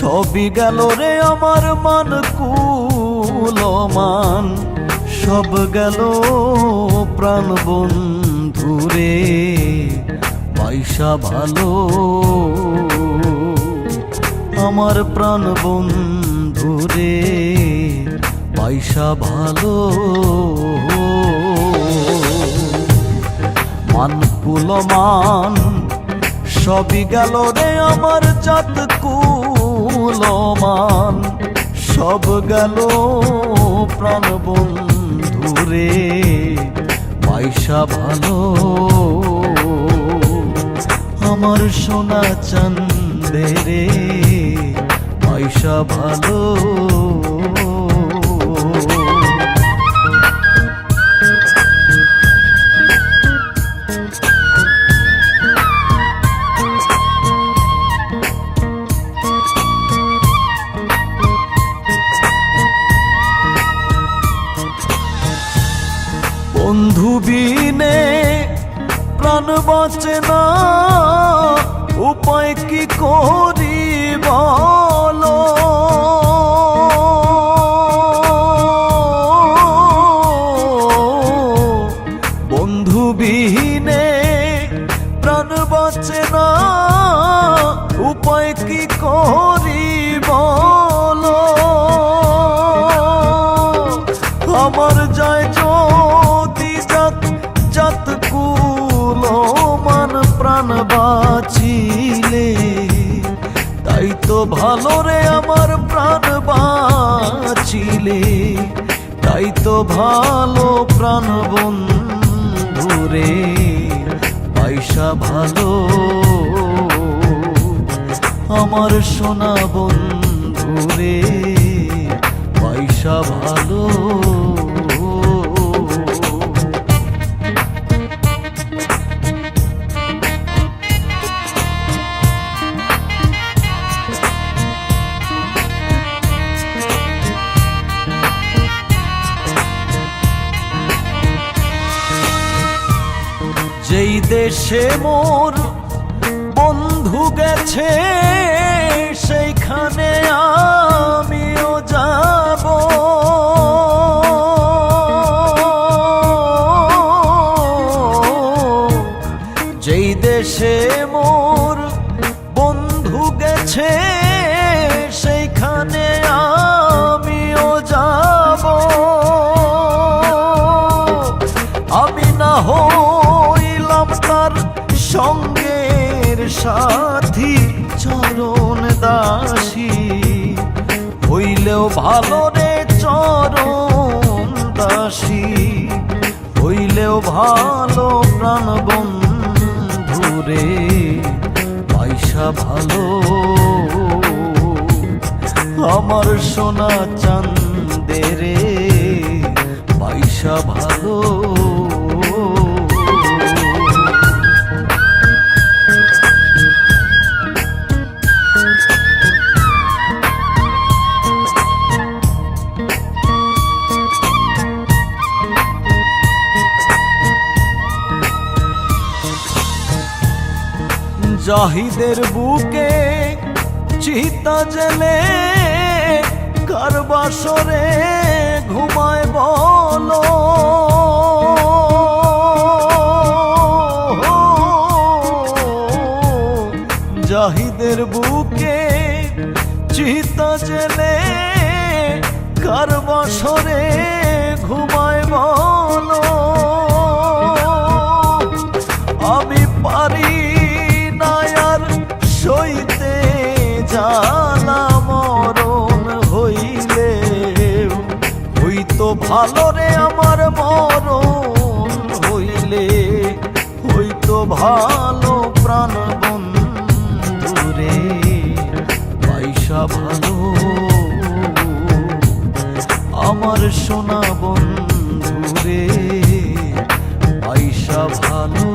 সবই গেল রে আমার মান কুলমান, সব গেল প্রাণ বন্ধুরে পয়সা ভালো। আমার প্রাণ বন্ধুরে পয়সা ভালো। মান কুলমান সবই গেল রে আমার জাত কুলমান, সব গেল প্রাণ বন্ধুরে পয়সা ভালো। আমার সোনা চাঁদেরে পয়সা ভালো। বন্ধু বিনে প্রাণ বাঁচে না, উপায় কি করি বলো। বন্ধু বিহীনে প্রাণ বাঁচে না, উপায় কি করি বলো। আমার যায় যদি জাত কুলমান প্রাণ বাঁচিলে, তাই তো ভালো রে আমার প্রাণ বাঁচিলে, তাই তো ভালো প্রাণ বন্ধুরে পয়সা ভালো। আমার সোনা বন্ধুরে পয়সা ভালো। যেই দেশে মোর বন্ধু গেছে, সেইখানে আমিও যাব। যেই দেশে মোর বন্ধু গেছে, সেইখানে আমিও যাব। আমি না হইলাম তার সঙ্গের সাথী, চরণ দাসী হইলেও ভালো রে চরণ দাসী, হইলেও ভালো প্রাণ বন্ধুরে পয়সা ভালো। আমার সোনা চাঁদেরে পয়সা ভালো। জাহিদের বুকে চিতা জেলে কার বাসরে ঘুমায় বলো। জাহিদের বুকে চিতা জেলে কার বাসরে ঘুমায় বলো। আমি পারি সইতে জালা মরণ হইলে, হইতো ভালো রে আমার মরণ হইলে, হইতো ভালো প্রাণ বন্ধুরে পয়সা ভালো। আমার সোনা বন্ধুরে পয়সা ভালো।